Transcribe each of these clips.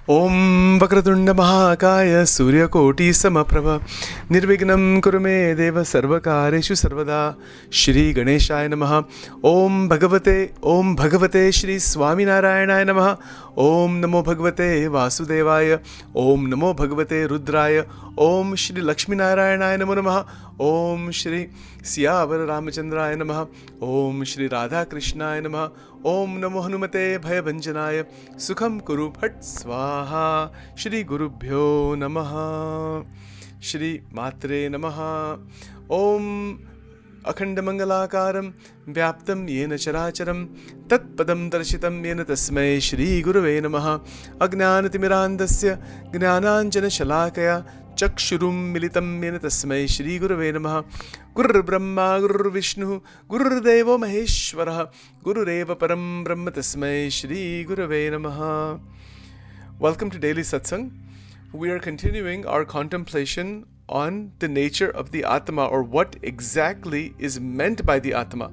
Om Vakratunda Mahakaya Suryakoti Samaprabha Nirvignam Kurume Deva Sarvakareshu Sarvada Shri Ganeshaya Namaha Om Bhagavate Shri Swami Narayanaya Namaha Om Namo Bhagavate Vasudevaya Om Namo Bhagavate Rudraya Om Shri Lakshmi Narayanaya Namo Namaha Om Shri Siyavar Ramachandraya Namaha Om Shri Radha Krishnaya Namaha Om Namo Hanumate Bhayavanjanaya Sukham Kuru Bhat Swaha Shri Gurubhyo Namaha Shri Matre Namaha Om Akhandamangalakaram Vyaptam Yena Characharam Tat Padam Darshitam Yena Tasmai Shri Gurave Namaha Ajnanatimirandasya Gnananjana Shalakaya Chakshurum Militam Yena Tasmai Shri Gurave Namaha Guru Brahma Guru Vishnu Guru Devo Maheshwaraha Guru Reva Param Brahma Tasmai Shri Gurave Namaha. Welcome to Daily Satsang. We are continuing our contemplation on the nature of the Atma, or what exactly is meant by the Atma.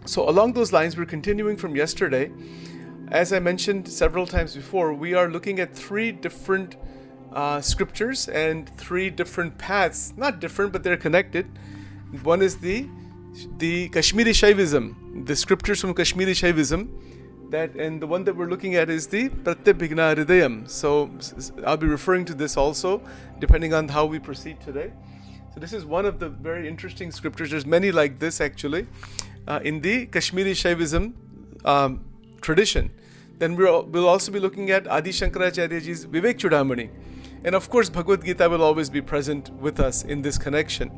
So along those lines, we're continuing from yesterday. As I mentioned several times before, we are looking at three different scriptures and three different paths. Not different, but they're connected. One is the Kashmiri Shaivism, the scriptures from Kashmiri Shaivism. And the one that we're looking at is the Pratyabhigna Hridayam. So I'll be referring to this also, depending on how we proceed today. So this is one of the very interesting scriptures. There's many like this actually in the Kashmiri Shaivism tradition. Then we'll also be looking at Adi Shankaracharyaji's Vivek Chudamani. And of course, Bhagavad Gita will always be present with us in this connection.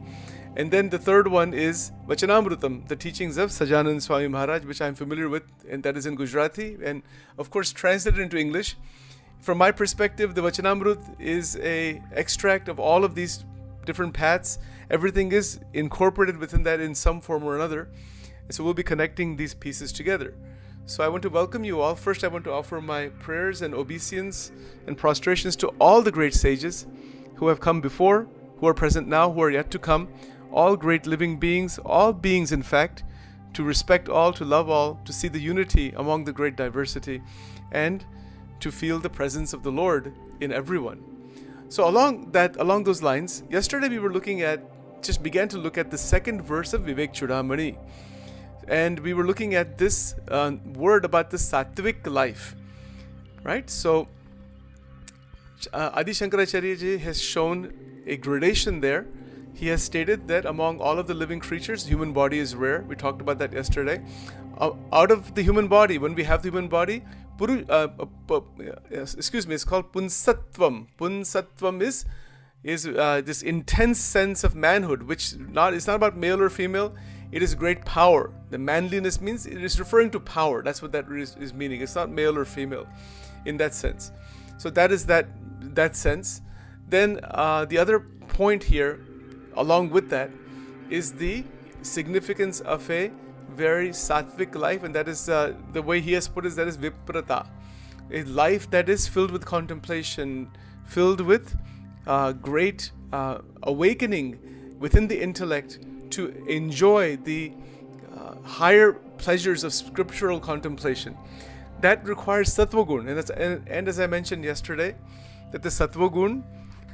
And then the third one is Vachanamrutam, the teachings of Sajanand Swami Maharaj, which I'm familiar with, and that is in Gujarati, and of course translated into English. From my perspective, the Vachanamrut is an extract of all of these different paths. Everything is incorporated within that in some form or another. And so we'll be connecting these pieces together. So I want to welcome you all. First, I want to offer my prayers and obeisance and prostrations to all the great sages who have come before, who are present now, who are yet to come. All great living beings, all beings in fact, to respect all, to love all, to see the unity among the great diversity, and to feel the presence of the Lord in everyone. So along those lines, yesterday we were began to look at the second verse of Vivek Chudamani. And we were looking at this word about the sattvic life, right? So Adi Shankaracharya ji has shown a gradation there. He has stated that among all of the living creatures, human body is rare. We talked about that yesterday. Out of the human body, when we have the human body, it's called Punsattvam. Punsattvam is this intense sense of manhood, which it's not about male or female. It is great power. The manliness means it is referring to power. That's what that is meaning. It's not male or female in that sense. So that is that sense. Then the other point here, along with that, is the significance of a very sattvic life, and that is the way he has put it, that is viprata, a life that is filled with contemplation, filled with great awakening within the intellect to enjoy the higher pleasures of scriptural contemplation. That requires sattva gun, and as I mentioned yesterday, that the sattva gun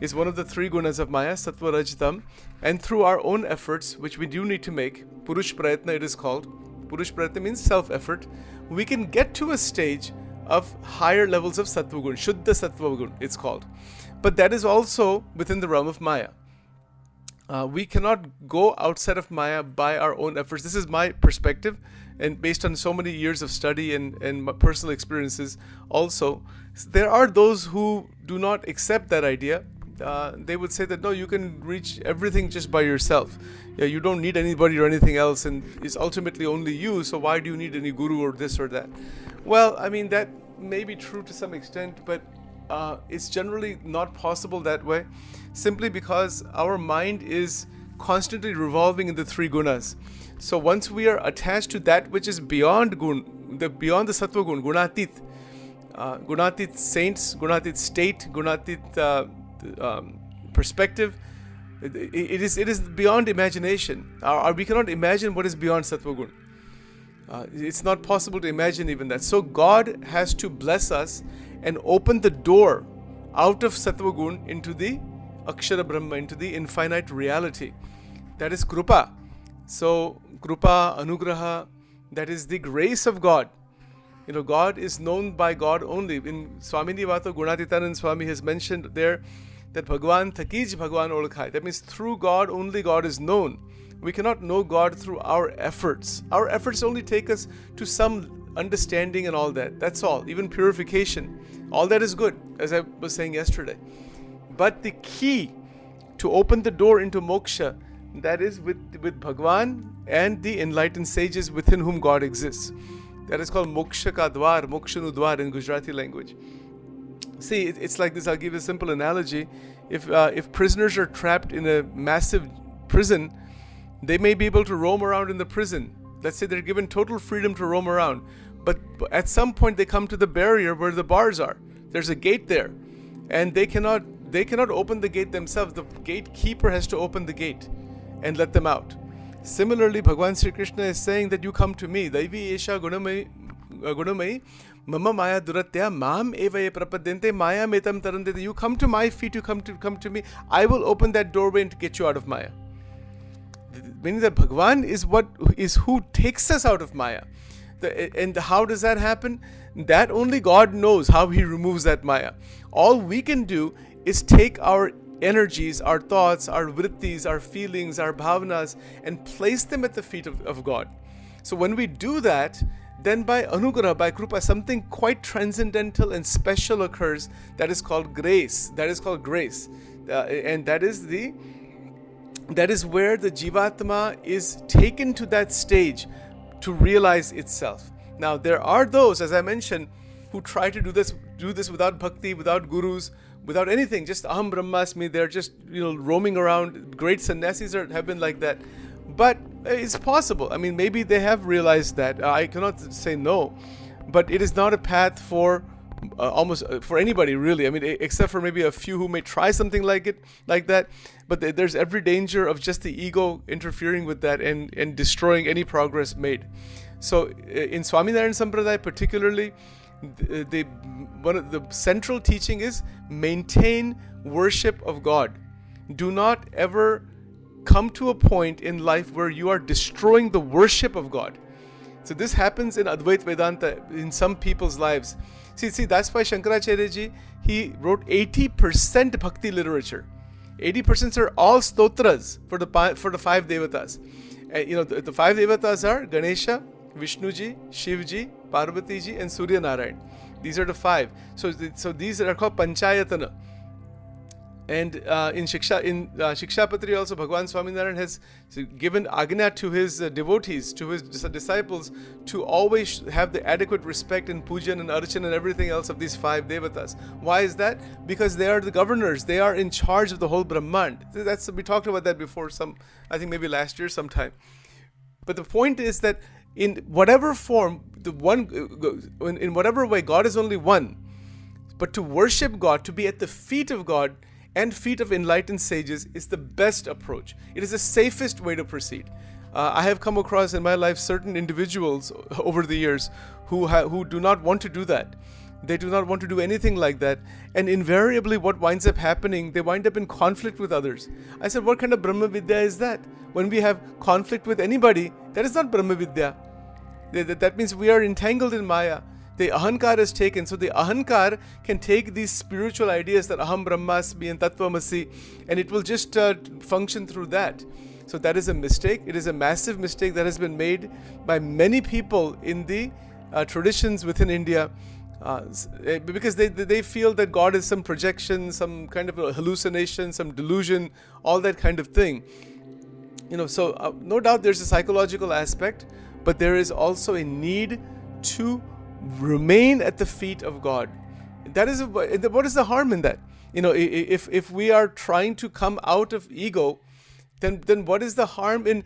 is one of the three gunas of Maya, Sattva Rajtam, and through our own efforts, which we do need to make, Purush Prayatna it is called. Purush Prayatna means self-effort. We can get to a stage of higher levels of Sattva Gun, Shuddha Sattva Gun it's called. But that is also within the realm of Maya. We cannot go outside of Maya by our own efforts. This is my perspective, and based on so many years of study and my personal experiences also. There are those who do not accept that idea. They would say that no, you can reach everything just by yourself. You don't need anybody or anything else, and it's ultimately only you, so why do you need any guru or this or that? Well, I mean, that may be true to some extent, but it's generally not possible that way, simply because our mind is constantly revolving in the three gunas. So once we are attached to that which is beyond beyond the sattva gun, gunatit saints, gunatit state, gunatit perspective, it is beyond imagination. We cannot imagine what is beyond sattva gun. It's not possible to imagine even that. So God has to bless us and open the door out of Sattva Gun into the Akshara Brahma, into the infinite reality. That is Krupa. So, Krupa, Anugraha, that is the grace of God. God is known by God only. In Swamini Vato, Gunatitanand Swami has mentioned there that Bhagwan Thakij Bhagwan Olkhai. That means through God only God is known. We cannot know God through our efforts. Our efforts only take us to some understanding and all that. That's all. Even purification. All that is good, as I was saying yesterday. But the key to open the door into moksha, that is with Bhagwan and the enlightened sages within whom God exists. That is called moksha ka dwar, mokshanu dwar in Gujarati language. See, it's like this. I'll give you a simple analogy. If prisoners are trapped in a massive prison, they may be able to roam around in the prison. Let's say they're given total freedom to roam around. But at some point they come to the barrier where the bars are. There's a gate there. And they cannot open the gate themselves. The gatekeeper has to open the gate and let them out. Similarly, Bhagavan Sri Krishna is saying that you come to me. Daivi esha gunamai mama maya duratya mam evaye prapadyante maya metam tarandete. You come to my feet, you come to me. I will open that doorway and get you out of Maya. Meaning that Bhagavan is who takes us out of Maya. And how does that happen? That only God knows how He removes that Maya. All we can do is take our energies, our thoughts, our vrittis, our feelings, our bhavanas, and place them at the feet of God. So when we do that, then by anugrah, by krupa, something quite transcendental and special occurs that is called grace. And that is where the jivatma is taken to that stage to realize itself. Now there are those, as I mentioned, who try to do this without bhakti, without gurus, without anything, just aham brahmasmi. They're just roaming around. Great sannyasis have been like that. But it's possible. I mean, maybe they have realized that. I cannot say no, but it is not a path for almost for anybody really. I mean, except for maybe a few who may try something like that. But there's every danger of just the ego interfering with that and destroying any progress made. So in Swaminarayan Sampradaya particularly, one of the central teaching is maintain worship of God. Do not ever come to a point in life where you are destroying the worship of God. So this happens in Advaita Vedanta in some people's lives. See, that's why Shankaracharya ji, he wrote 80% bhakti literature. 80% are all stotras for the 5 devatas. The 5 devatas are Ganesha, Vishnuji, Shivji, Parvatiji, and Surya Narayan. These are the 5. So these are called Panchayatana. And in Shikshapatri also, Bhagavan Swaminarayan has given agnya to his devotees, to his disciples, to always have the adequate respect and pujan and archan and everything else of these 5 devatas. Why is that? Because they are the governors. They are in charge of the whole Brahmand. We talked about that before, I think maybe last year sometime. But the point is that in whatever form, in whatever way, God is only one. But to worship God, to be at the feet of God and feet of enlightened sages is the best approach. It is the safest way to proceed. I have come across in my life certain individuals over the years who do not want to do that. They do not want to do anything like that. And invariably what winds up happening, they wind up in conflict with others. I said, what kind of Brahma Vidya is that? When we have conflict with anybody, that is not Brahma Vidya. That means we are entangled in Maya. The ahankar is taken. So the ahankar can take these spiritual ideas that aham brahmasmi and tattvamasi, and it will just function through that. So that is a mistake. It is a massive mistake that has been made by many people in the traditions within India, because they feel that God is some projection, some kind of a hallucination, some delusion, all that kind of thing. So no doubt there's a psychological aspect, but there is also a need to remain at the feet of God. That is what is the harm in that? If we are trying to come out of ego, then what is the harm in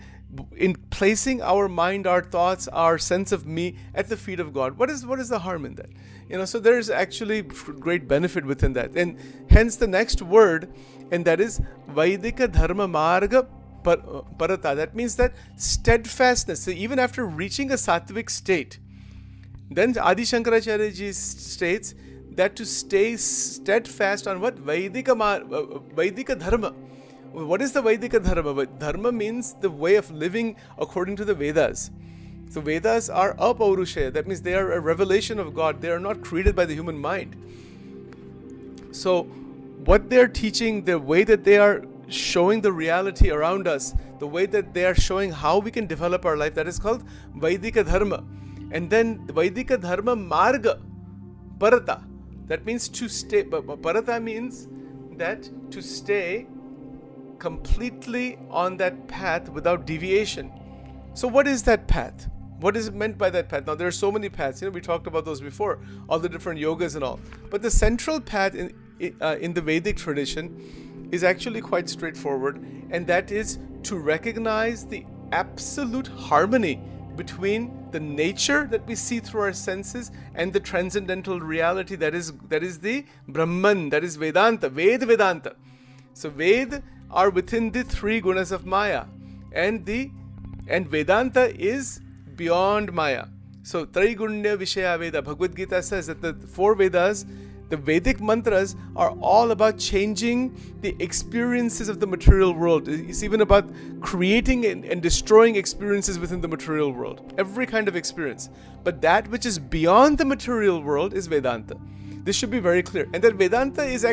placing our mind, our thoughts, our sense of me at the feet of God? What is the harm in that? So there is actually great benefit within that, and hence the next word, and that is Vaidika Dharma Marga Parata. That means that steadfastness. So even after reaching a sattvic state, then Adi Shankaracharya ji states that to stay steadfast on what? Vaidika dharma. What is the Vaidika dharma? Dharma means the way of living according to the Vedas. So Vedas are apaurushaya. That means they are a revelation of God. They are not created by the human mind. So what they're teaching, the way that they are showing the reality around us, the way that they are showing how we can develop our life, that is called Vaidika dharma. And then Vaidika dharma marga, parata. That means to stay. Parata means that to stay completely on that path without deviation. So what is that path? What is meant by that path? Now there are so many paths. We talked about those before, all the different yogas and all. But the central path in the Vedic tradition is actually quite straightforward, and that is to recognize the absolute harmony between the nature that we see through our senses and the transcendental reality that is the Brahman, that is Vedanta, Vedanta. So Ved are within the three gunas of Maya, and Vedanta is beyond Maya. So Traigunya Vishaya Veda, Bhagavad Gita says that the four Vedas, the Vedic mantras, are all about changing the experiences of the material world. It's even about creating and destroying experiences within the material world. Every kind of experience. But that which is beyond the material world is Vedanta. This should be very clear. And that Vedanta is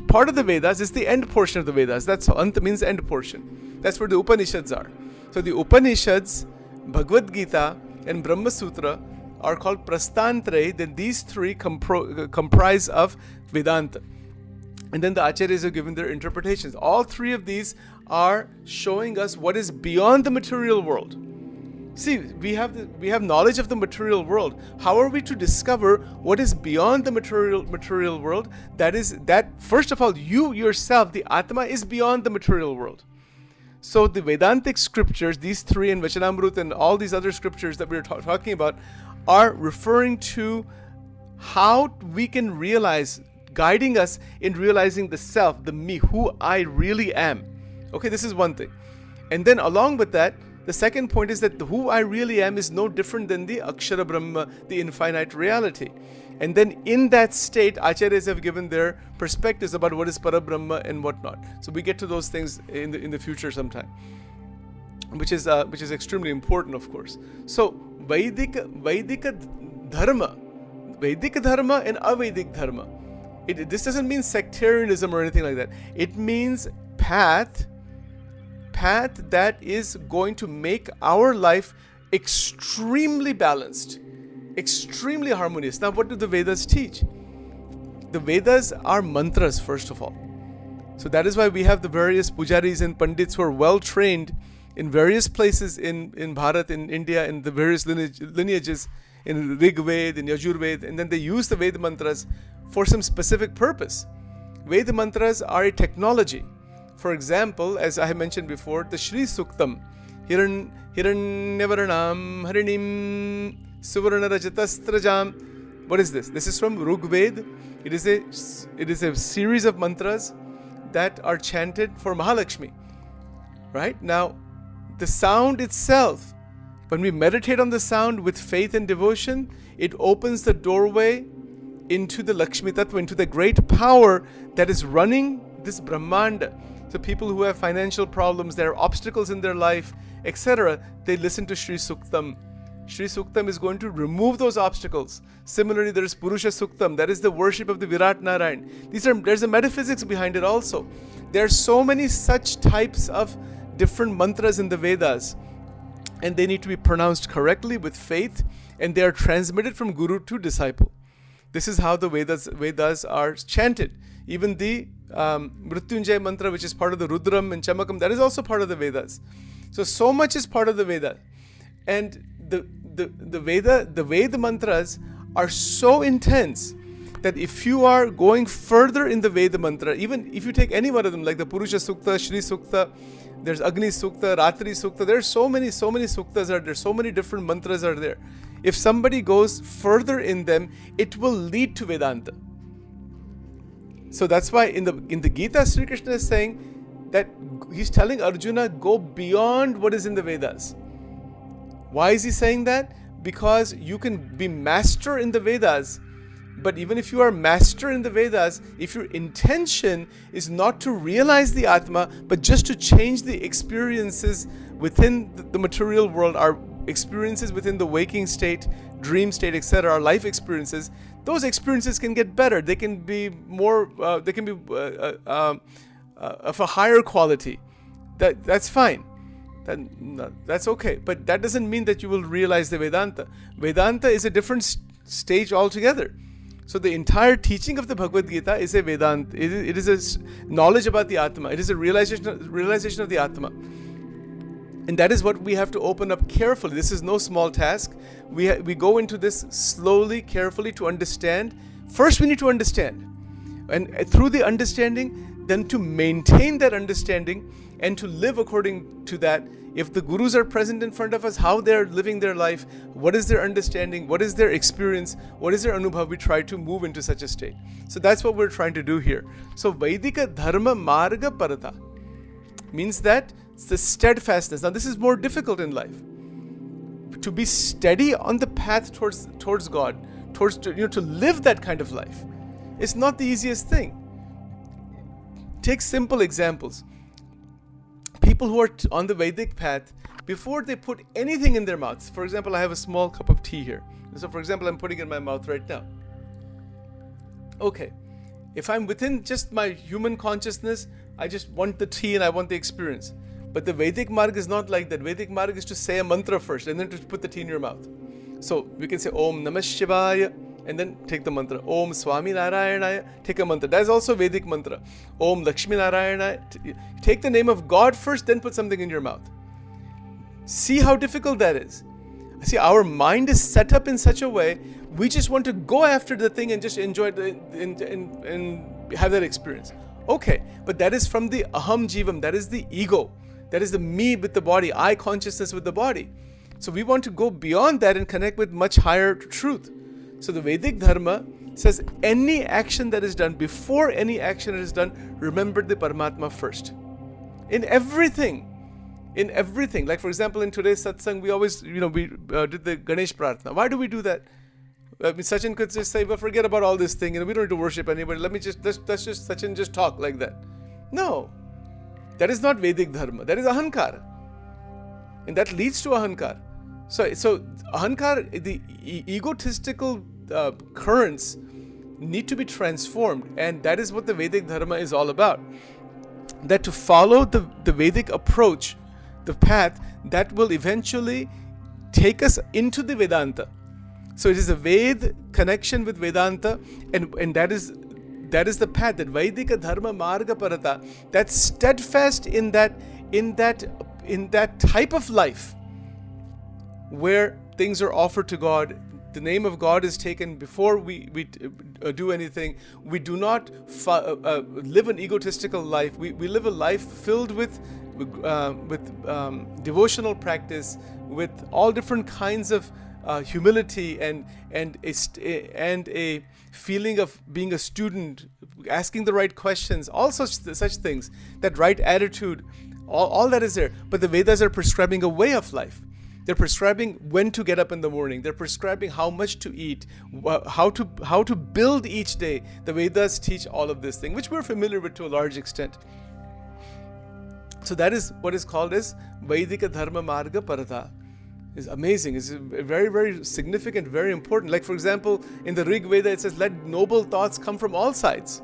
part of the Vedas, is the end portion of the Vedas. That's all. Anta means end portion. That's where the Upanishads are. So the Upanishads, Bhagavad Gita, and Brahma Sutra are called Prastantraya. Then these three comprise of Vedanta. And then the Acharyas have given their interpretations. All three of these are showing us what is beyond the material world. See, we have knowledge of the material world. How are we to discover what is beyond the material world? That first of all, you yourself, the Atma, is beyond the material world. So the Vedantic scriptures, these three, and Vachanamrut and all these other scriptures that we're talking about, are referring to how we can realize, guiding us in realizing the self, the me, who I really am. Okay, this is one thing. And then along with that, the second point is that who I really am is no different than the Akshara Brahma, the infinite reality. And then in that state, Acharyas have given their perspectives about what is Parabrahma and whatnot. So we get to those things in the future sometime, which is extremely important, of course. So Vedika dharma and Avedic dharma. This doesn't mean sectarianism or anything like that. It means path that is going to make our life extremely balanced, extremely harmonious. Now, what do the Vedas teach? The Vedas are mantras, first of all. So that is why we have the various pujaris and pandits who are well trained in various places in Bharat, in India, in the various lineages, in Rig Ved, in Yajur Ved, and then they use the Veda mantras for some specific purpose. Veda mantras are a technology. For example, as I have mentioned before, the Shri Suktam, Hiranyavarnam Harinim Suvarnarajatastrajam. What is this? This is from Rigved. It is a series of mantras that are chanted for Mahalakshmi. Right? Now, the sound itself, when we meditate on the sound with faith and devotion, it opens the doorway into the Lakshmi Tattva, into the great power that is running this Brahmanda. So people who have financial problems, there are obstacles in their life, etc., they listen to Shri Suktam. Shri Suktam is going to remove those obstacles. Similarly, there is Purusha Suktam, that is the worship of the Virat Narayan. There's a metaphysics behind it also. There are so many such types of different mantras in the Vedas, and they need to be pronounced correctly with faith, and they are transmitted from guru to disciple. This is how the Vedas are chanted. Even the Mrityunjay mantra, which is part of the Rudram and Chamakam, that is also part of the Vedas. So much is part of the Veda. And the Veda mantras are so intense that if you are going further in the Veda mantra, even if you take any one of them, like the Purusha Sukta, Shri Sukta, there's Agni Sukta, Ratri Sukta, there are so many suktas are there, so many different mantras are there. If somebody goes further in them, it will lead to Vedanta. So that's why in the Gita, Sri Krishna is saying that he's telling Arjuna, go beyond what is in the Vedas. Why is he saying that? Because you can be master in the Vedas, But even if you are master in the Vedas, if your intention is not to realize the Atma, but just to change the experiences within the material world, our experiences within the waking state, dream state, etc., our life experiences, those experiences can get better. They can be more, of a higher quality. That's fine. That's okay. But that doesn't mean that you will realize the Vedanta. Vedanta is a different stage altogether. So the entire teaching of the Bhagavad Gita is a Vedanta. It is a knowledge about the Atma. It is a realization of the Atma. And that is what we have to open up carefully. This is no small task. We go into this slowly, carefully to understand. First, we need to understand. And through the understanding, then to maintain that understanding and to live according to that. If the gurus are present in front of us, how they're living their life, what is their understanding, what is their experience, what is their anubhav, we try to move into such a state. So that's what we're trying to do here. So Vaidika Dharma Marga Parata means that it's the steadfastness. Now this is more difficult in life. To be steady on the path towards God, to live that kind of life, it's not the easiest thing. Take simple examples. People who are on the Vedic path, before they put anything in their mouths, for example, I have a small cup of tea here. So for example, I'm putting it in my mouth right now. Okay, if I'm within just my human consciousness, I just want the tea and I want the experience. But the Vedic Marg is not like that. Vedic Marg is to say a mantra first and then to put the tea in your mouth. So we can say Om Namah Shivaya and then take the mantra. Om Swami Narayanaya, take a mantra. That is also Vedic mantra. Om Lakshmi Narayanaya. Take the name of God first, then put something in your mouth. See how difficult that is. See, our mind is set up in such a way, we just want to go after the thing and just enjoy it and have that experience. Okay, but that is from the aham jivam, that is the ego. That is the me with the body, I consciousness with the body. So we want to go beyond that and connect with much higher truth. So the Vedic Dharma says any action that is done, before any action that is done, remember the Paramatma first. In everything. Like for example, in today's Satsang, we always, we did the Ganesh Prarthana. Why do we do that? I mean, Sachin could just say, well, forget about all this thing. We don't need to worship anybody. Let's just Sachin just talk like that. No. That is not Vedic Dharma. That is Ahankar. And that leads to Ahankar. So Ahankar, the egotistical currents need to be transformed. And that is what the Vedic Dharma is all about. That to follow the Vedic approach, the path, that will eventually take us into the Vedanta. So it is a Ved connection with Vedanta, and that is the path, that Vaidika Dharma Marga Parata, that's steadfast in that type of life where things are offered to God. The name of God is taken before we do anything. We do not live an egotistical life. We live a life filled with devotional practice, with all different kinds of humility and a feeling of being a student, asking the right questions, all such things, that right attitude, all that is there. But the Vedas are prescribing a way of life. They're prescribing when to get up in the morning. They're prescribing how much to eat, how to build each day. The Vedas teach all of this thing, which we're familiar with to a large extent. So that is what is called as Vaidika Dharma Marga Parata. It's amazing. It's very, very significant, very important. Like for example, in the Rig Veda, it says, let noble thoughts come from all sides.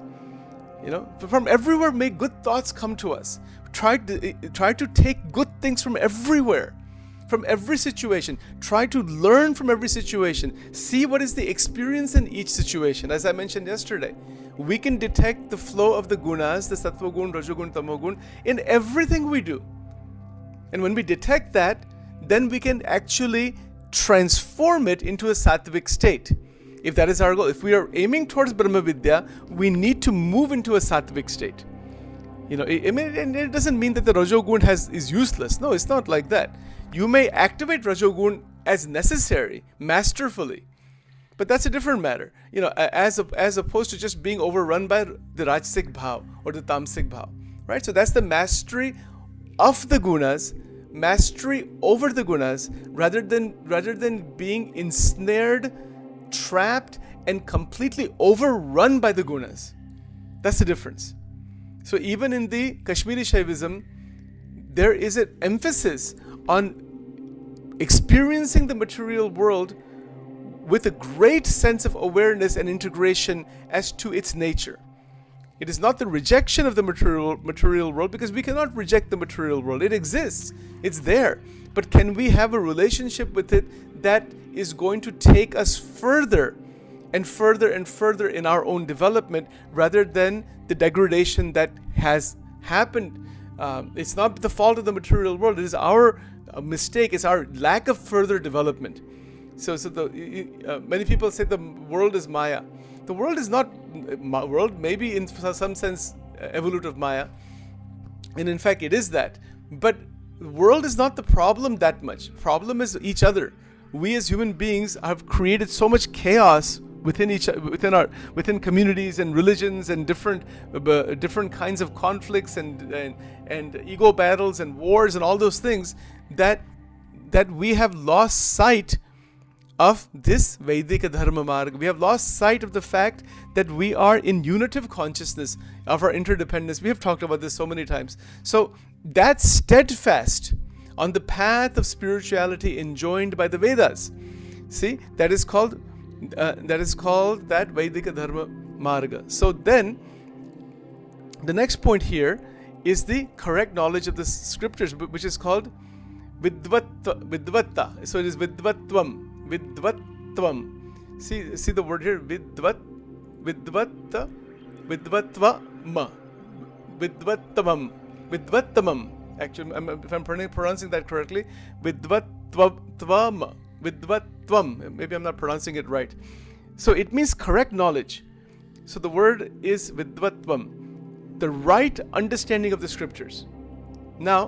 From everywhere, may good thoughts come to us. Try to take good things from everywhere. From every situation. Try to learn from every situation. See what is the experience in each situation. As I mentioned yesterday, we can detect the flow of the gunas, the sattva gun, rajogun, tamogun, in everything we do. And when we detect that, then we can actually transform it into a sattvic state. If that is our goal, if we are aiming towards Brahma Vidya, we need to move into a sattvic state. It doesn't mean that the rajogun is useless. No, it's not like that. You may activate rajogun as necessary, masterfully, but that's a different matter. As opposed to just being overrun by the rajasic bhav or the tamasic bhav, right? So that's the mastery of the gunas, mastery over the gunas, rather than being ensnared, trapped, and completely overrun by the gunas. That's the difference. So even in the Kashmiri Shaivism, there is an emphasis on experiencing the material world with a great sense of awareness and integration as to its nature. It is not the rejection of the material world, because we cannot reject the material world. It exists. It's there. But can we have a relationship with it that is going to take us further and further and further in our own development, rather than the degradation that has happened? It's not the fault of the material world. It is our mistake. It's our lack of further development. So many people say the world is Maya. The world is not world, maybe in some sense evolutive Maya. And in fact, it is that. But the world is not the problem that much. Problem is each other. We as human beings have created so much chaos within communities and religions and different kinds of conflicts and ego battles and wars and all those things, that we have lost sight of this Vedika Dharma Marga. We have lost sight of the fact that we are in unitive consciousness of our interdependence. We have talked about this so many times. So that's steadfast on the path of spirituality enjoined by the Vedas. See, that is called that Vedika Dharma Marga. So then, the next point here is the correct knowledge of the scriptures, which is called Vidvatta. So it is Vidvatvam. See the word here, Vidvatta, Vidvattamam. Actually, if I'm pronouncing that correctly, Vidvatvam. Maybe I'm not pronouncing it right. So it means correct knowledge. So the word is Vidvatvam, the right understanding of the scriptures. Now,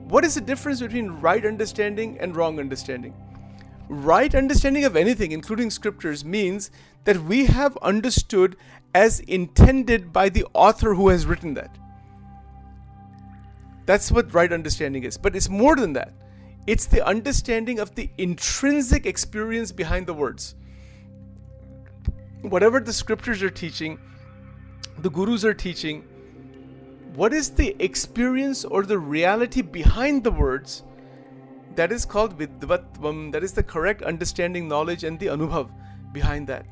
what is the difference between right understanding and wrong understanding? Right understanding of anything, including scriptures, means that we have understood as intended by the author who has written that. That's what right understanding is. But it's more than that. It's the understanding of the intrinsic experience behind the words. Whatever the scriptures are teaching, the gurus are teaching, what is the experience or the reality behind the words? That is called Vidvatvam. That is the correct understanding, knowledge, and the anubhav behind that.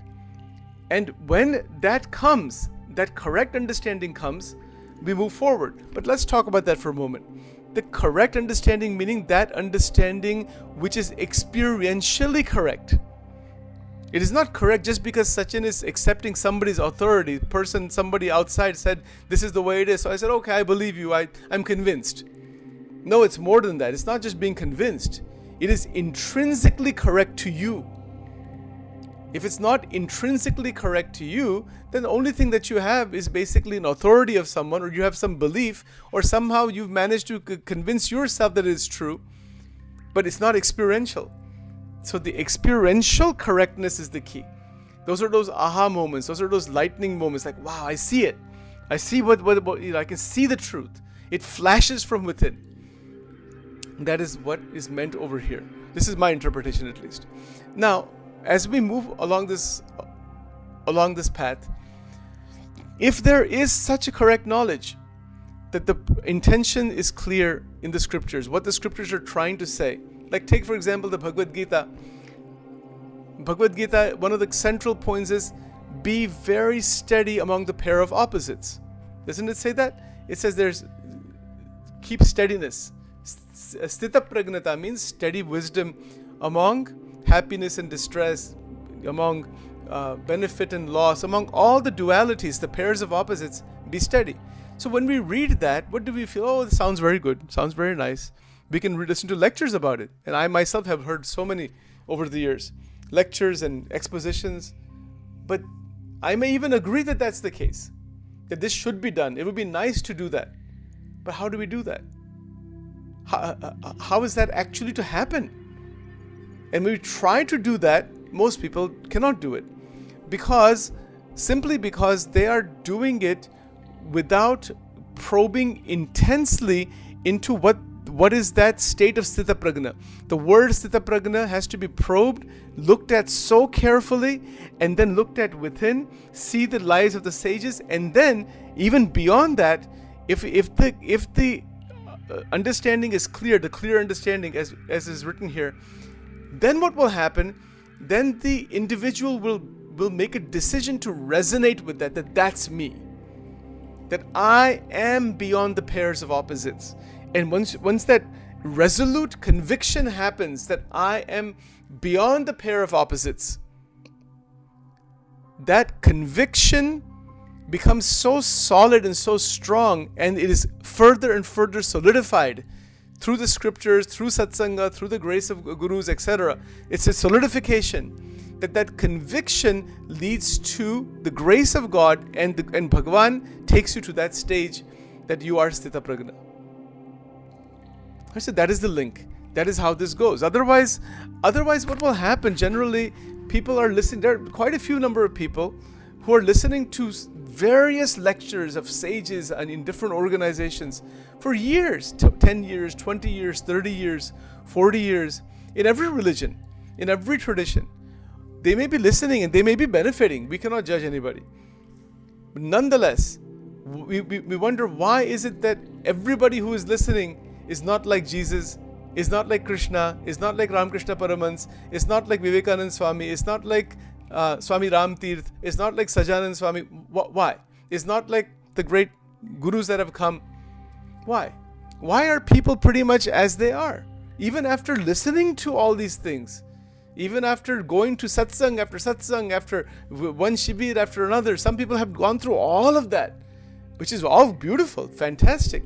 And when that comes, that correct understanding comes, we move forward. But let's talk about that for a moment. The correct understanding, meaning that understanding which is experientially correct. It is not correct just because Sachin is accepting somebody's authority. Somebody outside said, this is the way it is. So I said, okay, I believe you. I'm convinced. No, it's more than that. It's not just being convinced. It is intrinsically correct to you. If it's not intrinsically correct to you, then the only thing that you have is basically an authority of someone, or you have some belief, or somehow you've managed to convince yourself that it's true, but it's not experiential. So the experiential correctness is the key. Those are those aha moments. Those are those lightning moments. Like, wow, I see it. I see I can see the truth. It flashes from within. That is what is meant over here. This is my interpretation, at least. Now, as we move along this path, if there is such a correct knowledge that the intention is clear in the scriptures, what the scriptures are trying to say, like take for example the Bhagavad Gita. Bhagavad Gita, one of the central points is be very steady among the pair of opposites. Doesn't it say that? It says keep steadiness. Sthita pragnata means steady wisdom among happiness and distress, among benefit and loss, among all the dualities, the pairs of opposites, be steady. So when we read that, what do we feel? Oh, this sounds very good, sounds very nice. We can listen to lectures about it. And I myself have heard so many over the years, lectures and expositions. But I may even agree that that's the case, that this should be done. It would be nice to do that. But how do we do that? How is that actually to happen? And when we try to do that, most people cannot do it. Simply because they are doing it without probing intensely into what what is that state of Sthita Prajna? The word Sthita Prajna has to be probed, looked at so carefully, and then looked at within, see the lives of the sages, and then even beyond that, if the understanding is clear, the clear understanding as is written here, then what will happen? Then the individual will make a decision to resonate with that's me. That I am beyond the pairs of opposites. And once that resolute conviction happens that I am beyond the pair of opposites, that conviction becomes so solid and so strong, and it is further and further solidified through the scriptures, through satsanga, through the grace of gurus, etc. It's a solidification that conviction leads to the grace of God, and Bhagavan takes you to that stage that you are Sthita Prajna. I said that is the link. That is how this goes. Otherwise, what will happen? Generally, people are listening. There are quite a few number of people who are listening to various lectures of sages and in different organizations for years, 10 years, 20 years, 30 years, 40 years, in every religion, in every tradition. They may be listening and they may be benefiting. We cannot judge anybody. But nonetheless, we wonder, why is it that everybody who is listening is not like Jesus, is not like Krishna, is not like Ramakrishna Paramans, is not like Vivekananda Swami, is not like Swami Ram Tirth, is not like Sajanand Swami. Why? Is not like the great gurus that have come. Why? Why are people pretty much as they are? Even after listening to all these things, even after going to satsang, after one shibir after another, some people have gone through all of that, which is all beautiful, fantastic.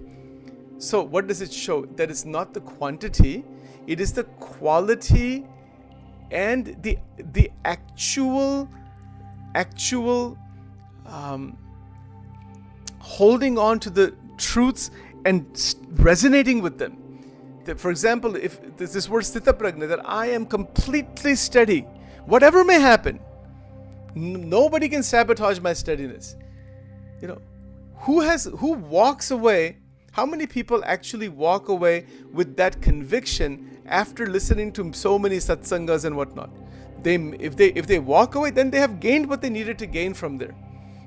So what does it show? That it's not the quantity, it is the quality and the actual holding on to the truths and resonating with them. For example, if this word Sthita Prajna, that I am completely steady, whatever may happen, nobody can sabotage my steadiness. Who walks away? How many people actually walk away with that conviction after listening to so many satsangas and whatnot? If they walk away, then they have gained what they needed to gain from there.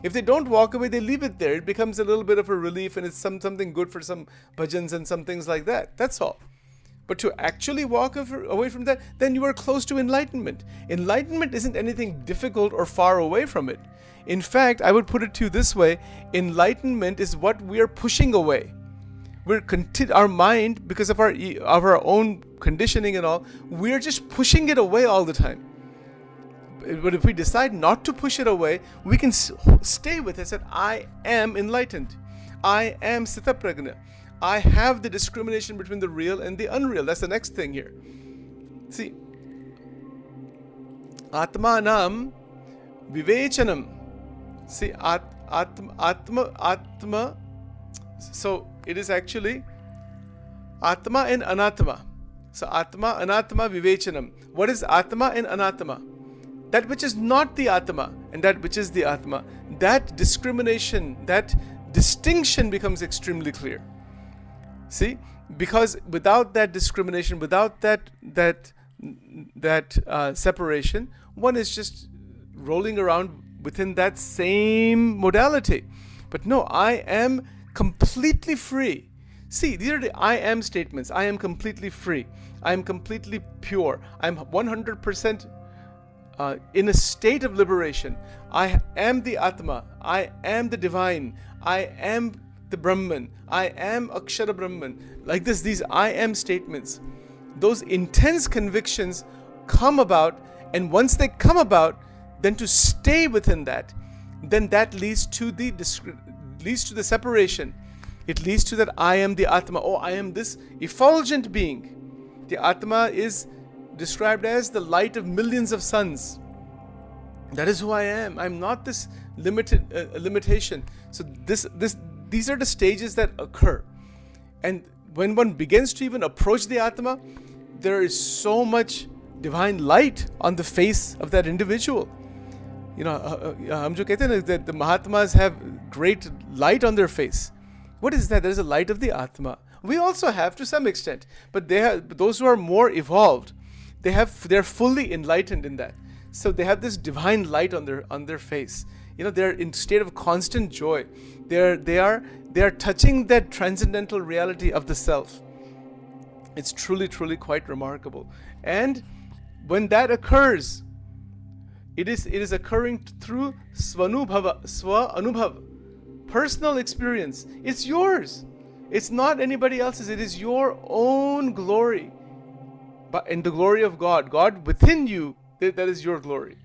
If they don't walk away, they leave it there. It becomes a little bit of a relief, and it's something good for some bhajans and some things like that. That's all. But to actually walk away from that, then you are close to enlightenment. Enlightenment isn't anything difficult or far away from it. In fact, I would put it to you this way: enlightenment is what we are pushing away. Our mind, because of our own conditioning and all, we are just pushing it away all the time. But if we decide not to push it away, we can stay with it. That I am enlightened. I am Sthita Prajna. I have the discrimination between the real and the unreal. That's the next thing here. See, Atmanam Vivechanam. See, Atma. So it is actually Atma and Anatma. So Atma, Anatma, Vivechanam. What is Atma and Anatma? That which is not the Atma and that which is the Atma. That discrimination, that distinction becomes extremely clear. See, because without that discrimination, without that separation, one is just rolling around within that same modality. But no, I am completely free. See, these are the I am statements. I am completely free. I am completely pure. I am 100% in a state of liberation. I am the Atma. I am the divine. I am the Brahman. I am Akshara Brahman. Like this, these I am statements, those intense convictions come about, and once they come about, then to stay within that, then that leads to the separation. It leads to that I am the Atma. Oh, I am this effulgent being. The Atma is described as the light of millions of suns. That is who I am. I'm not this limitation. So these are the stages that occur. And when one begins to even approach the Atma, there is so much divine light on the face of that individual. हम जो कहते हैं ना that the Mahatmas have great light on their face. What is that? There is a light of the Atma. We also have to some extent, but those who are more evolved, they're fully enlightened in that. So they have this divine light on their face. They're in state of constant joy. They are touching that transcendental reality of the self. It's truly, truly quite remarkable. And when that occurs, it is occurring through svanubhava, sva-anubhav, personal experience. It's yours. It's not anybody else's. It is your own glory. But in the glory of God within you, that is your glory.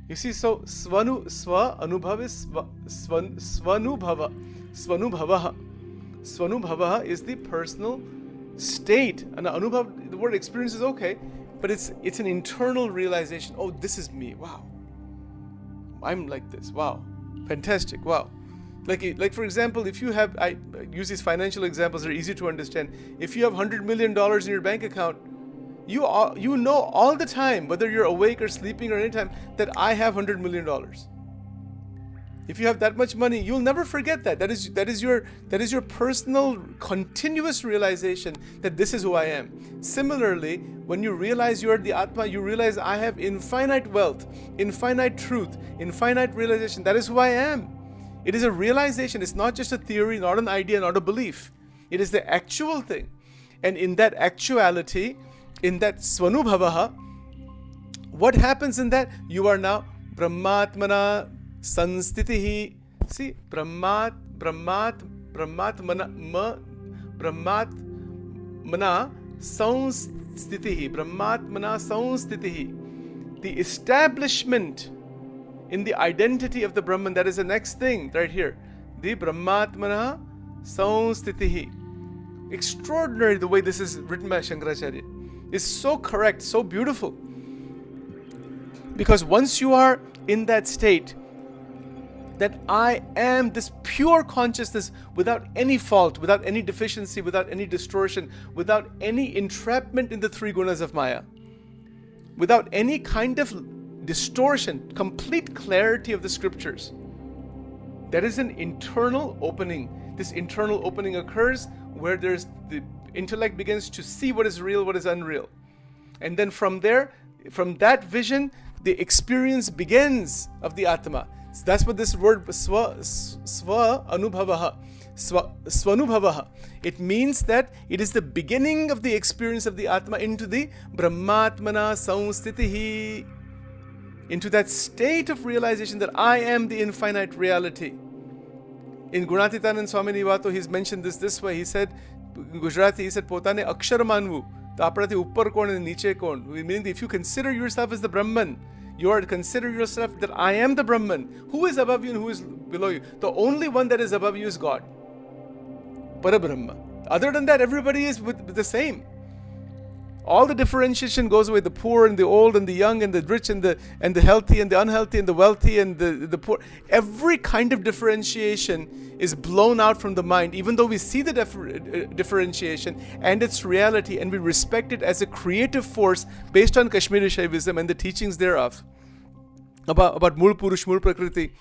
You see, so sva-anubhav is svanubhava. Svanubhava is the personal state. And anubhav, the word experience is okay, but it's an internal realization. Oh, this is me. Wow. I'm like this. Wow. Fantastic. Wow. Like for example, if you have, I use these financial examples, they're easy to understand. If you have $100 million in your bank account, you know all the time, whether you're awake or sleeping or anytime, that I have $100 million. If you have that much money, you'll never forget that. That is your personal, continuous realization that this is who I am. Similarly, when you realize you are the Atma, you realize I have infinite wealth, infinite truth, infinite realization. That is who I am. It is a realization. It's not just a theory, not an idea, not a belief. It is the actual thing. And in that actuality, in that svanubhavaha, what happens in that? You are now Brahmatmana Sanstitihi. See, Brahmatmana Sanstitihi. Brahmatmana Sanstitihi. The establishment in the identity of the Brahman, that is the next thing right here. The Brahmatmana Sanstitihi. Extraordinary the way this is written by Shankaracharya. It's so correct, so beautiful. Because once you are in that state, that I am this pure consciousness without any fault, without any deficiency, without any distortion, without any entrapment in the three gunas of Maya, without any kind of distortion, complete clarity of the scriptures. That is an internal opening. This internal opening occurs where there's the intellect begins to see what is real, what is unreal. And then from there, from that vision, the experience begins of the Atma. So that's what this word sva-anubhavaha, svanubhavaha. It means that it is the beginning of the experience of the Atma into the Brahmatmana Sanstitihi, into that state of realization that I am the infinite reality. In Gunatitanand Swami Nivato, he's mentioned this way. He said, in Gujarati, he said, Potane akshar manvu, to aprati uppar kon and niche kon. Meaning that if you consider yourself as the Brahman, you are to consider yourself that I am the Brahman. Who is above you and who is below you? The only one that is above you is God. Parabrahma. Other than that, everybody is with the same. All the differentiation goes away. The poor and the old and the young and the rich and the healthy and the unhealthy and the wealthy and the poor. Every kind of differentiation is blown out from the mind, even though we see the differentiation and its reality, and we respect it as a creative force based on Kashmiri Shaivism and the teachings thereof about Mul Purush, Mul Prakriti.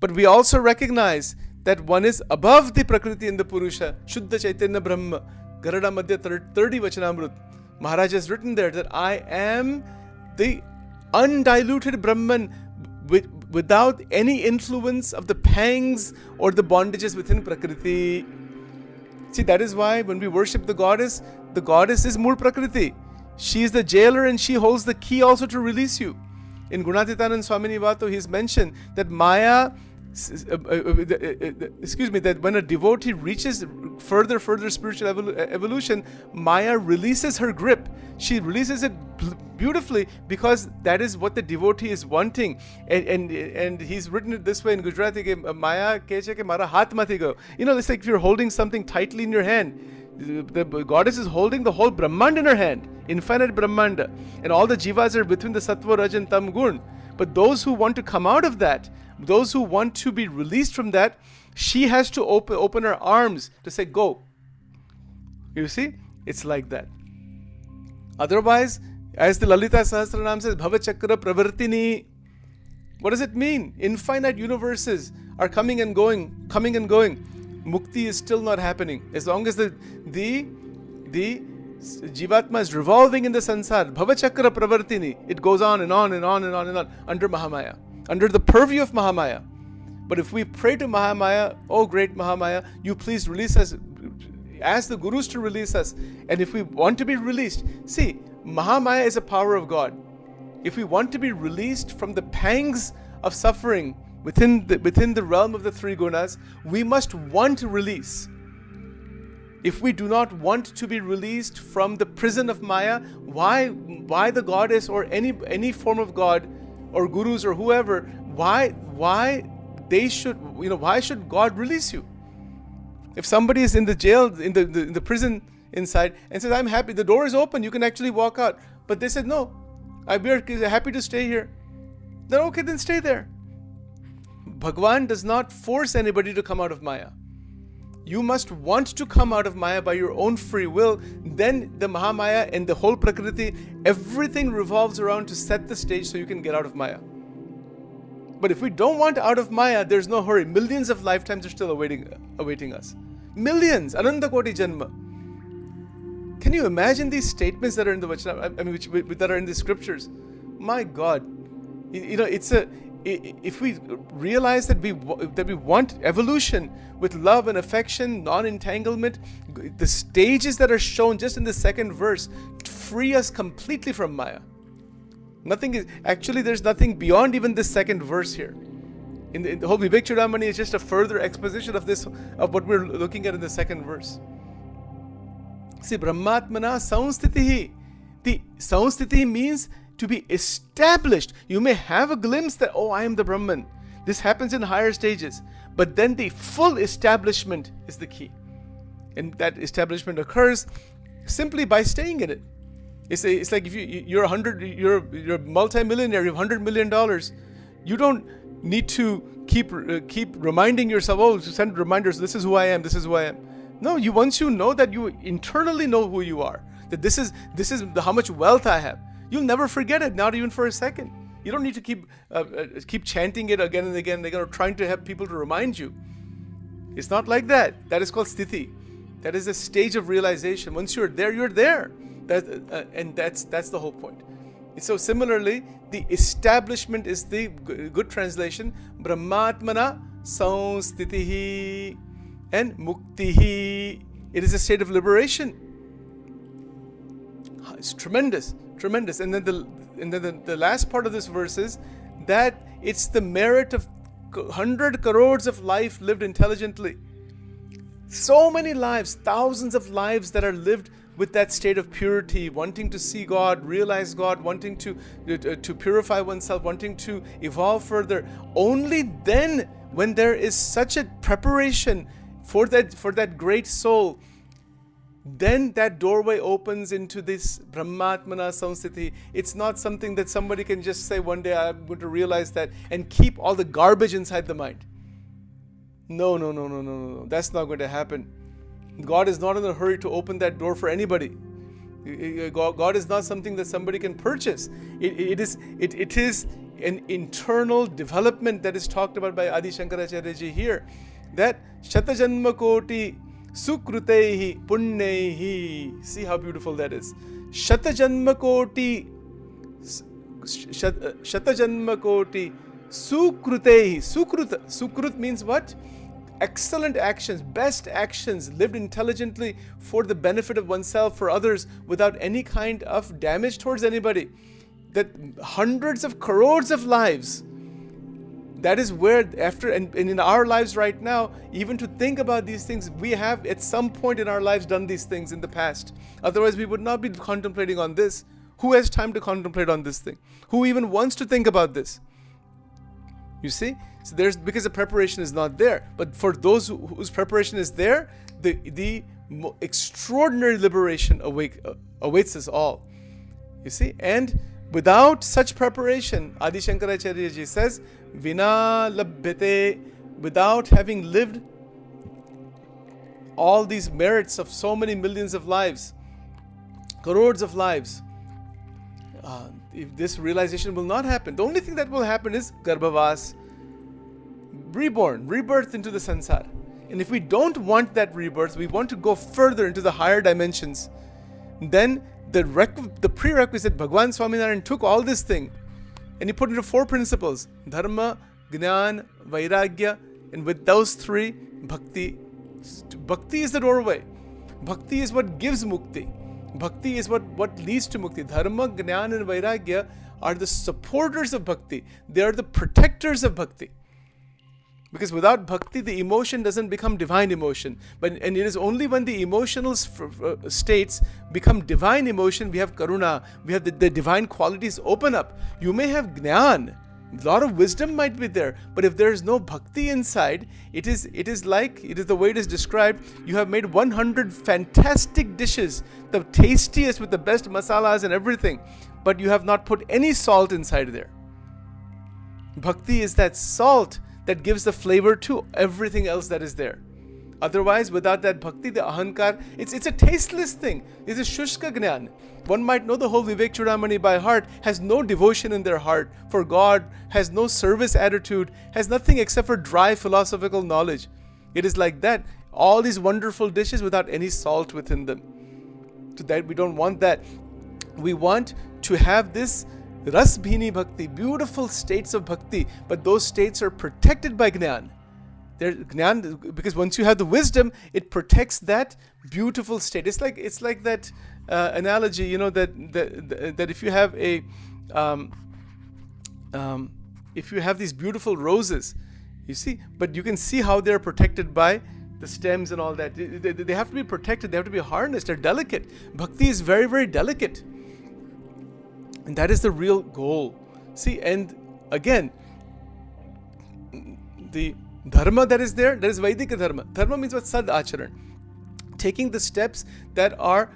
But we also recognize that one is above the Prakriti and the Purusha, Shuddha Chaitanya Brahma. Garada Madhya 30 Vachanamrut. Maharaj has written there that I am the undiluted Brahman without any influence of the pangs or the bondages within Prakriti. See, that is why when we worship the goddess is Mul Prakriti. She is the jailer and she holds the key also to release you. In Gunatitanand Swami Nivato, he's mentioned that Maya, that when a devotee reaches further spiritual evolution, Maya releases her grip. She releases it beautifully because that is what the devotee is wanting. And he's written it this way in Gujarati, Maya keche ke mara haath mati go. It's like if you're holding something tightly in your hand. The goddess is holding the whole Brahmanda in her hand, infinite Brahmanda. And all the jivas are between the Sattva, Raj and Tam Gun. But those who want to come out of that, those who want to be released from that, she has to open her arms to say, go. You see? It's like that. Otherwise, as the Lalita Sahasranam says, Bhavachakra Pravartini. What does it mean? Infinite universes are coming and going, coming and going. mukti is still not happening. As long as the Jivatma is revolving in the sansar, bhavachakra pravartini, it goes on and on and on and on and on under Mahamaya, under the purview of Mahamaya. But if we pray to Mahamaya, oh great Mahamaya, you please release us, ask the gurus to release us. And if we want to be released, see, Mahamaya is a power of God. If we want to be released from the pangs of suffering within the realm of the three gunas, we must want to release. If we do not want to be released from the prison of Maya, why the goddess or any form of God or gurus or whoever, why should God release you? If somebody is in the jail, in the prison inside, and says, I'm happy, the door is open, you can actually walk out. But they said, no, we are happy to stay here. Then okay, then stay there. Bhagwan does not force anybody to come out of Maya. You must want to come out of Maya by your own free will. Then the Mahamaya and the whole Prakriti, everything revolves around to set the stage so you can get out of Maya. But if we don't want out of Maya, there's no hurry. Millions of lifetimes are still awaiting us. Millions, Ananda Koti Janma. Can you imagine these statements that are in the Vachana, that are in the scriptures? My God, if we realize that we want evolution with love and affection, non-entanglement, the stages that are shown just in the second verse free us completely from Maya. There's nothing beyond even this second verse here. In the whole Vivek Chudamani is just a further exposition of what we're looking at in the second verse. See, Brahmatmana Saunstitihi. The Saunstitihi means to be established. You may have a glimpse that, oh, I am the Brahman. This happens in higher stages. But then the full establishment is the key. And that establishment occurs simply by staying in it. It's like if you're a multi-millionaire, you have $100 million. You don't need to keep reminding yourself, oh, send reminders, this is who I am, this is who I am. No, once you know that, you internally know who you are, that this is how much wealth I have. You'll never forget it, not even for a second. You don't need to keep chanting it again and again, trying to have people to remind you. It's not like that. That is called sthiti. That is a stage of realization. Once you're there, you're there. And that's the whole point. So similarly, the establishment is the good translation. Brahmatmana Saunstitihi and Muktihi. It is a state of liberation. It's tremendous. And then the last part of this verse is that it's the merit of 100 crores of life lived intelligently. So many lives, thousands of lives that are lived with that state of purity, wanting to see God, realize God, wanting to purify oneself, wanting to evolve further. Only then, when there is such a preparation for that great soul, then that doorway opens into this Brahmatmana Saunstiti. It's not something that somebody can just say one day, I'm going to realize that, and keep all the garbage inside the mind. No. That's not going to happen. God is not in a hurry to open that door for anybody. God is not something that somebody can purchase. It is an internal development that is talked about by Adi Shankaracharya ji here. That Shatajanma Koti Sukrutehi Punnehi. See how beautiful that is. Shatajanma Koti Sukrutehi. Sukrut means what? Excellent actions, best actions, lived intelligently for the benefit of oneself, for others, without any kind of damage towards anybody. That hundreds of crores of lives, that is where and in our lives right now, even to think about these things, we have at some point in our lives done these things in the past. Otherwise we would not be contemplating on this. Who has time to contemplate on this thing? Who even wants to think about this? You see? So because the preparation is not there. But for those whose preparation is there, the extraordinary liberation awaits us all. You see? And without such preparation, Adi Shankaracharya ji says, Vina labhyate, without having lived all these merits of so many millions of lives, crores of lives, if this realization will not happen. The only thing that will happen is Garbhavas, rebirth into the sansar. And if we don't want that rebirth, we want to go further into the higher dimensions, then the prerequisite, Bhagwan Swaminarayan took all this thing and he put it into 4 principles: Dharma, Gnan, Vairagya, and with those 3, Bhakti. Bhakti is the doorway. Bhakti is what gives mukti. Bhakti is what leads to mukti. Dharma, Gnan, and Vairagya are the supporters of bhakti. They are the protectors of bhakti. Because without bhakti, the emotion doesn't become divine emotion. And it is only when the emotional states become divine emotion, we have karuna, we have the divine qualities open up. You may have jnana, a lot of wisdom might be there, but if there is no bhakti inside, it is the way it is described. You have made 100 fantastic dishes, the tastiest with the best masalas and everything, but you have not put any salt inside there. Bhakti is that salt that gives the flavor to everything else that is there. Otherwise, without that bhakti, the ahankar, it's a tasteless thing. It's a shushka gnan. One might know the whole Vivek Chudamani by heart, has no devotion in their heart for God, has no service attitude, has nothing except for dry philosophical knowledge. It is like that. All these wonderful dishes without any salt within them. So that we don't want that. We want to have this Rasbhini Bhakti, beautiful states of bhakti, but those states are protected by Gnan. Because once you have the wisdom, it protects that beautiful state. It's like that analogy, that if you have if you have these beautiful roses, you see, but you can see how they're protected by the stems and all that. They have to be protected. They have to be harnessed. They're delicate. Bhakti is very, very delicate. And that is the real goal. See, and again, the dharma that is there, that is Vaidika dharma. Dharma means what? Sad acharan. Taking the steps that are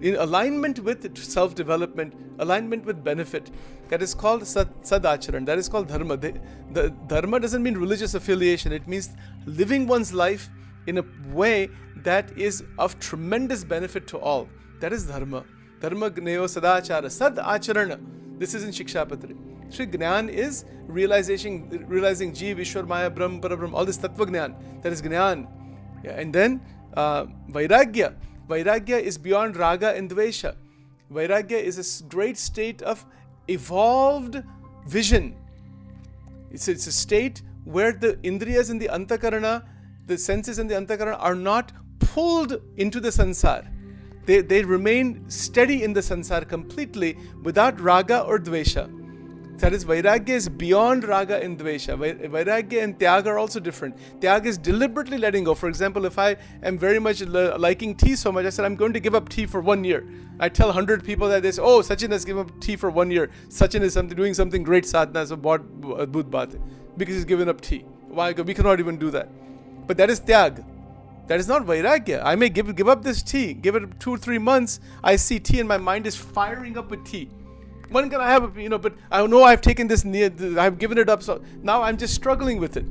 in alignment with self-development, alignment with benefit. That is called sad acharan. That is called dharma. The dharma doesn't mean religious affiliation. It means living one's life in a way that is of tremendous benefit to all. That is dharma. Dharma gneo sadachara, sad acharana. This is in Shikshapatri. Shri Gnan is realizing Jeev, Ishwar, Maya, Brahm, Parabrahm, all this Tattva Gnan. That is Gnan. Yeah, and then Vairagya. Vairagya is beyond Raga and Dvesha. Vairagya is a great state of evolved vision. It's a state where the Indriyas and the Antakarana, the senses and the Antakarana are not pulled into the sansar. They remain steady in the sansar completely without raga or dvesha. That is, Vairagya is beyond raga and dvesha. Vairagya and Tyaga are also different. Tyaga is deliberately letting go. For example, if I am very much liking tea so much, I said, I'm going to give up tea for 1 year. I tell 100 people that they say, oh, Sachin has given up tea for 1 year. Sachin is doing something great sadhana, so because he's given up tea. Why? We cannot even do that. But that is Tyaga. That is not Vairagya. I may give up this tea, give it 2 or 3 months, I see tea and my mind is firing up with tea. When can I have but I know I've taken this, I've given it up, so now I'm just struggling with it.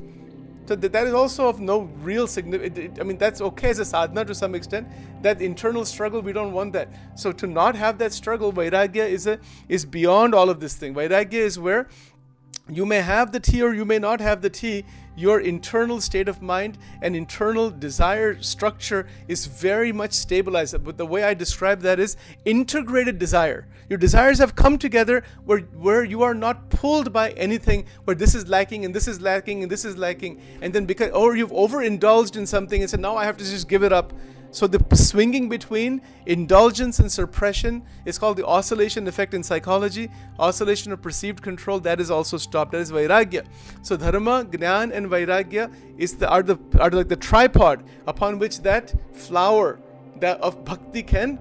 So that is also of no real significance. That's okay as a sadhana to some extent. That internal struggle, we don't want that. So to not have that struggle, Vairagya is beyond all of this thing. Vairagya is where you may have the tea or you may not have the tea. Your internal state of mind and internal desire structure is very much stabilized. But the way I describe that is integrated desire. Your desires have come together where you are not pulled by anything, where this is lacking and this is lacking and this is lacking. And then you've overindulged in something and said, now I have to just give it up. So the swinging between indulgence and suppression is called the oscillation effect in psychology. Oscillation of perceived control, that is also stopped. That is Vairagya. So Dharma, Gnan and Vairagya are like the tripod upon which that flower of bhakti can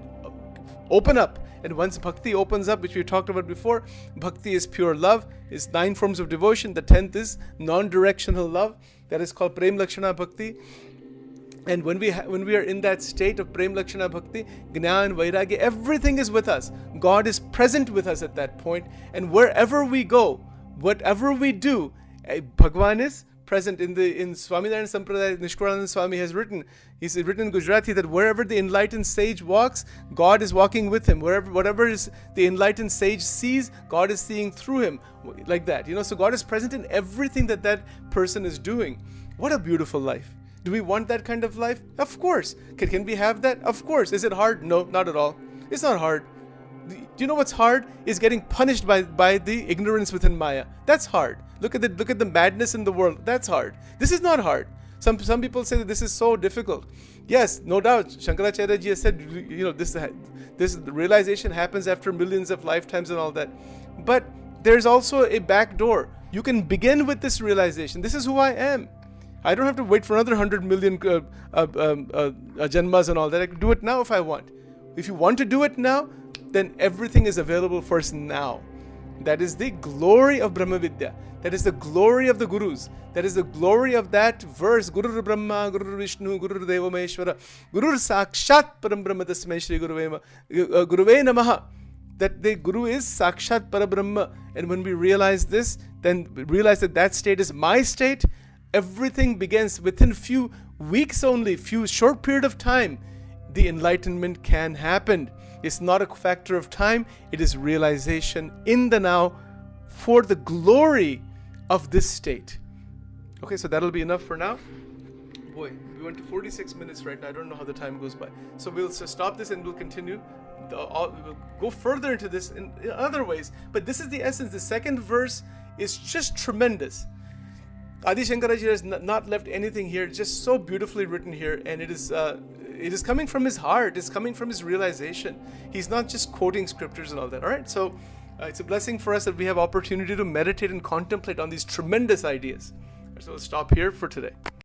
open up. And once bhakti opens up, which we talked about before, bhakti is pure love, is 9 forms of devotion. The 10th is non-directional love. That is called Prem Lakshana Bhakti. And when we are in that state of Prem Lakshana Bhakti, Gnan, Vairagya, everything is with us. God is present with us at that point. And wherever we go, whatever we do, Bhagwan is present. In Swaminarayan Sampradaya, Nishkurananda Swami has written, he's written in Gujarati that wherever the enlightened sage walks, God is walking with him. Whatever the enlightened sage sees, God is seeing through him. Like that. So God is present in everything that person is doing. What a beautiful life. Do we want that kind of life? Of course. Can we have that? Of course. Is it hard? No, not at all. It's not hard. Do you know what's hard? Is getting punished by the ignorance within Maya. That's hard. Look at the madness in the world. That's hard. This is not hard. Some people say that this is so difficult. Yes, no doubt. Shankaracharya ji has said, this realization happens after millions of lifetimes and all that. But there's also a back door. You can begin with this realization. This is who I am. I don't have to wait for another 100 million janmas and all that. I can do it now if I want. If you want to do it now, then everything is available for us now. That is the glory of Brahma Vidya. That is the glory of the Gurus. That is the glory of that verse. Guru Brahma, Guru Vishnu, Guru Deva Maheshwara, Guru Sakshat Param Brahma Tasmai Shri Guruve Namaha. That the Guru is Sakshat Parabrahma. And when we realize this, then we realize that state is my state. Everything begins within few weeks only, few short period of time. The enlightenment can happen. It's not a factor of time. It is realization in the now for the glory of this state. Okay, so that'll be enough for now. Boy, we went to 46 minutes right now. I don't know how the time goes by. So we'll stop this and we'll continue. We'll go further into this in other ways. But this is the essence. The second verse is just tremendous. Adi Shankaraji has not left anything here. Just so beautifully written here. And it is coming from his heart. It's coming from his realization. He's not just quoting scriptures and all that. All right. So it's a blessing for us that we have opportunity to meditate and contemplate on these tremendous ideas. So we'll stop here for today.